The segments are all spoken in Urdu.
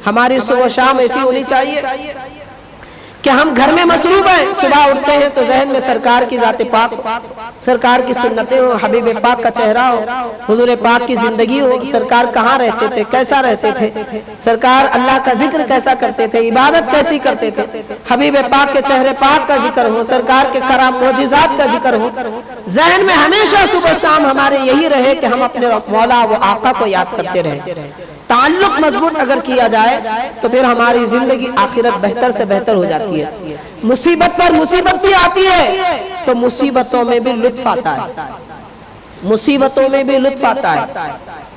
ہماری صبح و شام ایسی ہونی چاہیے کہ ہم گھر میں مصروف ہیں، صبح اٹھتے ہیں تو ذہن میں سرکار کی ذات پاک، سرکار کی سنتیں ہو، حبیب پاک کا چہرہ ہو، حضور پاک کی زندگی ہو، سرکار کہاں رہتے تھے، کیسا رہتے تھے، سرکار اللہ کا ذکر کیسا کرتے تھے، عبادت کیسی کرتے تھے، حبیب پاک کے چہرے پاک کا ذکر ہو، سرکار کے کرام معجزات کا ذکر ہو، ذہن میں ہمیشہ صبح شام ہمارے یہی رہے کہ ہم اپنے مولا و آقا کو یاد کرتے رہیں۔ تعلق مضبوط اگر کیا جائے تو پھر ہماری زندگی آخرت بہتر سے بہتر ہو جاتی ہے۔ مصیبت پر مصیبت بھی آتی ہے تو مصیبتوں میں بھی لطف آتا ہے، مصیبتوں میں بھی لطف آتا ہے۔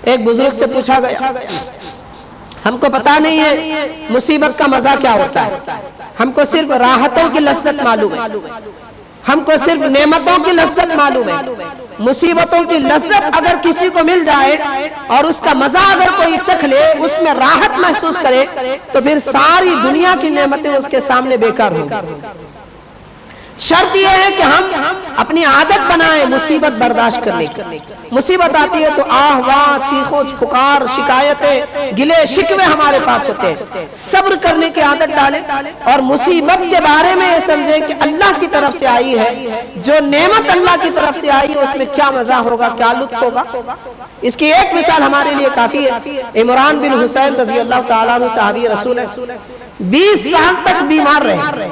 ایک بزرگ سے پوچھا گیا، ہم کو پتا نہیں ہے مصیبت کا مزہ کیا ہوتا ہے، ہم کو صرف راحتوں کی لذت معلوم ہے، ہم کو صرف نعمتوں کی لذت معلوم ہے۔ مصیبتوں کی لذت اگر کسی کو مل جائے اور اس کا مزہ اگر کوئی چکھ لے، اس میں راحت محسوس کرے، تو پھر ساری دنیا کی نعمتیں اس کے سامنے بیکار ہوں گی۔ شرط یہ ہے کہ ہم اپنی عادت بنائیں مصیبت برداشت کرنے کی۔ مصیبت آتی ہے تو آہ واہ، چیخو پکار، شکایتیں، گلے شکوے ہمارے پاس ہوتے ہیں۔ صبر کرنے کی عادت ڈالیں اور مصیبت کے بارے میں یہ سمجھیں کہ اللہ کی طرف سے آئی ہے، جو نعمت اللہ کی طرف سے آئی ہے اس میں کیا مزہ ہوگا، کیا لطف ہوگا۔ اس کی ایک مثال ہمارے لیے کافی ہے۔ عمران بن حسین رضی اللہ تعالیٰ عنہ صحابی رسول ہیں، 20 سال تک بیمار رہے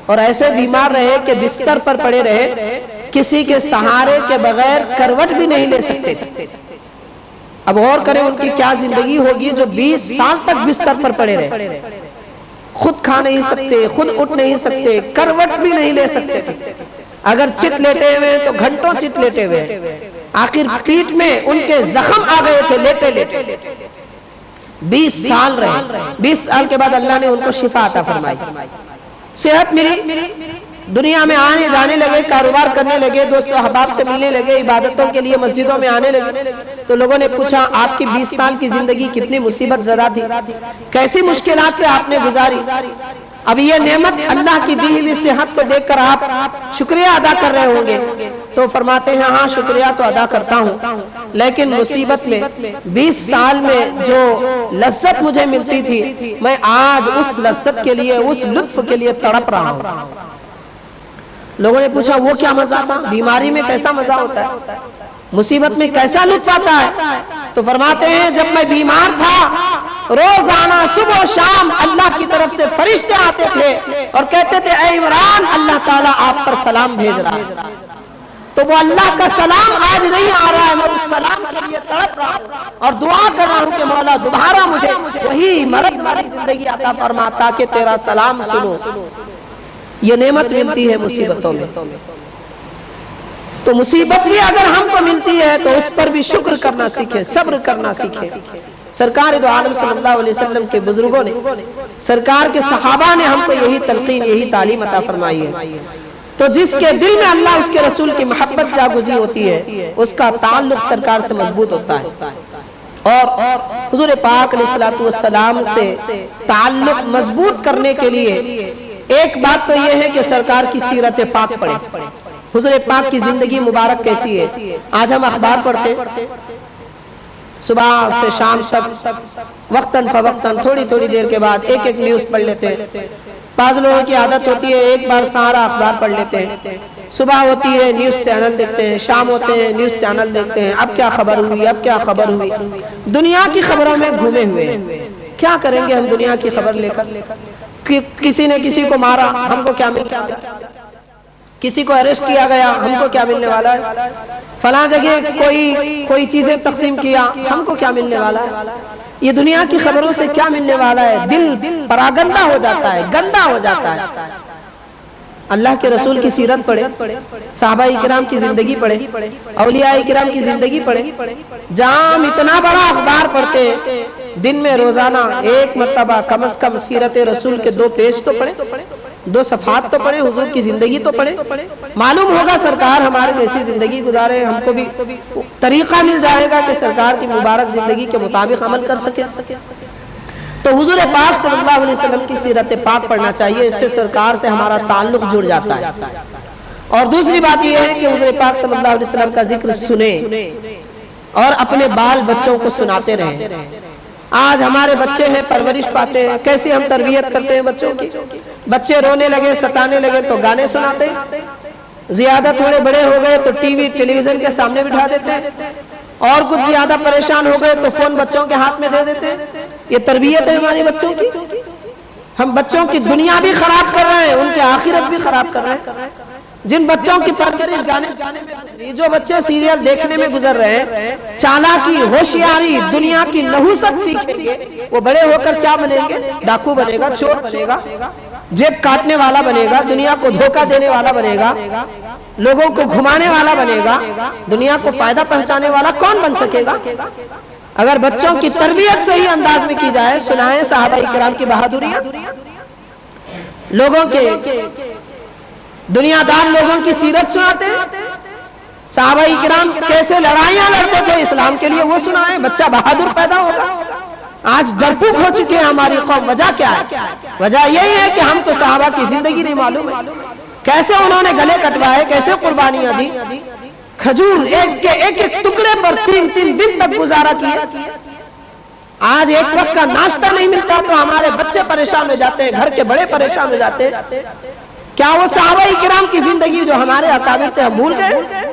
اور ایسے بیمار رہے کہ بستر پر پڑے رہے، کسی کے سہارے کے بغیر کروٹ بھی نہیں لے سکتے تھے۔ اب غور کریں ان کی کیا زندگی ہوگی جو 20 سال تک بستر پر پڑے رہے، خود کھا نہیں سکتے، خود اٹھ نہیں سکتے، کروٹ بھی نہیں لے سکتے تھے۔ اگر چت لیٹے ہوئے تو گھنٹوں چت لیٹے ہوئے، آخر پیٹ میں ان کے زخم آ گئے تھے لیٹے لیٹے۔ 20 سال رہے، 20 سال کے بعد اللہ نے ان کو شفا عطا فرمائی، صحت ملی، دنیا میں آنے جانے لگے، کاروبار کرنے لگے، دوست و احباب سے ملنے لگے، عبادتوں کے لیے مسجدوں میں آنے لگے۔ تو لوگوں نے پوچھا آپ کی 20 سال کی زندگی کتنی مصیبت زدہ تھی، کیسی مشکلات سے آپ نے گزاری، اب یہ نعمت اللہ کی دی ہوئی صحت کو دیکھ کر آپ شکریہ ادا کر رہے ہوں گے۔ تو فرماتے ہیں ہاں شکریہ تو ادا کرتا ہوں، لیکن مصیبت میں 20 سال میں جو لذت مجھے ملتی تھی، میں آج اس لذت کے لیے، اس لطف کے لیے تڑپ رہا ہوں۔ لوگوں نے پوچھا وہ کیا مزہ تھا، بیماری میں کیسا مزہ ہوتا ہے، مصیبت میں کیسا لطف آتا ہے؟ تو فرماتے ہیں جب میں بیمار تھا، روزانہ صبح و شام اللہ کی طرف سے فرشتے آتے تھے اور کہتے تھے اے عمران، اللہ تعالیٰ آپ پر سلام بھیج رہا ہے۔ تو وہ اللہ کا سلام آج نہیں آ رہا ہے، میں اس سلام کے لیے تڑپ رہا ہوں اور دعا کر رہا ہوں کہ مولا دوبارہ مجھے وہی مرض والی زندگی عطا فرما تاکہ تیرا سلام سنو۔ یہ نعمت ملتی ہے مصیبتوں میں، تو مصیبت بھی اگر ہم کو ملتی ہے تو اس پر بھی شکر کرنا سیکھیں، صبر کرنا سیکھیں۔ سرکار دو عالم صلی اللہ علیہ وسلم کے بزرگوں نے، سرکار کے صحابہ نے ہم کو یہی تلقین، یہی تعلیم عطا فرمائی ہے۔ تو جس کے دل میں اللہ اس کے رسول کی محبت جاگزی ہوتی ہے، اس کا تعلق سرکار سے مضبوط ہوتا ہے۔ اور حضور پاک علیہ السلام سے تعلق مضبوط کرنے کے لیے ایک بات تو یہ ہے کہ سرکار کی سیرت پاک پڑھیں، حضور پاک کی زندگی مبارک کیسی ہے۔ آج ہم اخبار پڑھتے، صبح سے شام تک وقتاً فوقتاً تھوڑی تھوڑی دیر کے بعد ایک ایک نیوز پڑھ لیتے ہیں۔ بعض لوگوں کی عادت ہوتی ہے ایک بار سارا اخبار پڑھ لیتے ہیں، صبح ہوتی ہے نیوز چینل دیکھتے ہیں، شام ہوتے ہیں نیوز چینل دیکھتے ہیں، اب کیا خبر ہوئی، اب کیا خبر ہوئی، دنیا کی خبروں میں گھومے ہوئے ہیں۔ کیا کریں گے ہم دنیا کی خبر لے کر؟ کسی نے کسی کو مارا، ہم کو کیا ملنے والا ہے؟ کسی کو اریسٹ کیا گیا، ہم کو کیا ملنے والا ہے؟ فلاں جگہ کوئی چیزیں تقسیم کیا، ہم کو کیا ملنے والا ہے؟ یہ دنیا کی خبروں سے کیا ملنے والا ہے؟ دل پراگندہ ہو جاتا ہے، گندا ہو جاتا ہے۔ اللہ کے رسول کی سیرت پڑھے، صحابہ کرام کی زندگی پڑھے، اولیاء کرام کی زندگی پڑھے۔ جہاں ہم اتنا بڑا اخبار پڑھتے ہیں، دن میں روزانہ ایک مرتبہ کم از کم سیرت رسول کے 2 پیج تو پڑھیں، 2 صفحات تو پڑھیں، حضور کی زندگی تو پڑھیں۔ معلوم ہوگا سرکار ہمارے ایسی زندگی گزارے، ہم کو بھی طریقہ مل جائے گا کہ سرکار کی مبارک زندگی کے مطابق عمل کر سکے۔ تو حضور پاک صلی اللہ علیہ وسلم کی سیرت پاک پڑھنا چاہیے، اس سے سرکار سے ہمارا تعلق جڑ جاتا ہے۔ اور دوسری بات یہ ہے کہ حضور پاک صلی اللہ علیہ وسلم کا ذکر سنیں اور اپنے بال بچوں کو سناتے رہیں۔ آج ہمارے بچے ہیں پرورش پاتے ہیں، کیسے ہم تربیت کرتے ہیں بچوں کی. بچے رونے لگے ستانے لگے تو گانے سناتے ہیں، زیادہ تھوڑے بڑے ہو گئے تو ٹی وی ٹیلی ویژن کے سامنے بٹھا دیتے ہیں، اور کچھ زیادہ پریشان ہو گئے تو فون بچوں کے ہاتھ میں دے دیتے ہیں. یہ تربیت ہے ہماری بچوں کی. ہم بچوں کی دنیا بھی خراب کر رہے ہیں، ان کی آخرت بھی خراب کر رہے ہیں. جن بچوں کی پرورش گانے میں، جو بچے سیریل دیکھنے میں گزر رہے ہیں، چالاکی، ہوشیاری، دنیا کی نحوست سیکھیں گے، وہ بڑے ہو کر کیا بنیں گے؟ ڈاکو بنے گا، چور بنے گا، جیب کاٹنے والا بنے گا، دنیا کو دھوکہ دینے والا بنے گا، لوگوں کو گھمانے والا بنے گا. دنیا کو فائدہ پہنچانے والا کون بن سکے گا؟ اگر بچوں کی تربیت صحیح انداز میں کی جائے. سنائیں صحابہ کرام کی بہادریاں، لوگوں کے دنیا دار لوگوں کی سیرت سناتے ہیں. صحابہ کرام کیسے لڑائیاں لڑتے تھے اسلام کے لیے، وہ سنائیں. بچہ بہادر پیدا ہوگا. آج ڈرپوک ہو چکے ہیں ہماری قوم. وجہ کیا ہے؟ وجہ یہی ہے کہ ہم کو صحابہ کی زندگی نہیں معلوم ہے، کیسے انہوں نے گلے کٹوائے، کیسے قربانیاں دی، کھجور ایک ایک ٹکڑے پر 3 دن تک گزارا کیے. آج ایک وقت کا ناشتہ نہیں ملتا تو ہمارے بچے پریشان ہو جاتے ہیں، گھر کے بڑے پریشان ہو جاتے ہیں. کیا وہ صحابہ کرام کی زندگی جو ہمارے اکابر تھے ہم بھول گئے؟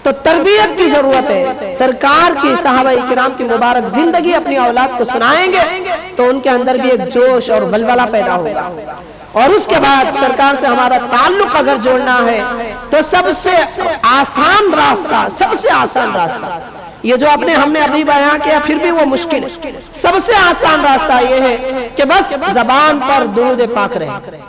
تو تربیت کی ضرورت ہے. سرکار کی صحابہ کرام کی مبارک زندگی اپنی اولاد کو سنائیں گے تو ان کے اندر بھی ایک جوش اور ولولہ پیدا ہوگا. اور اس کے بعد سرکار سے ہمارا تعلق اگر جوڑنا ہے تو سب سے آسان راستہ یہ جو ہم نے ابھی بیان کیا پھر بھی وہ مشکل ہے. سب سے آسان راستہ یہ ہے کہ بس زبان پر درود پاک رہے.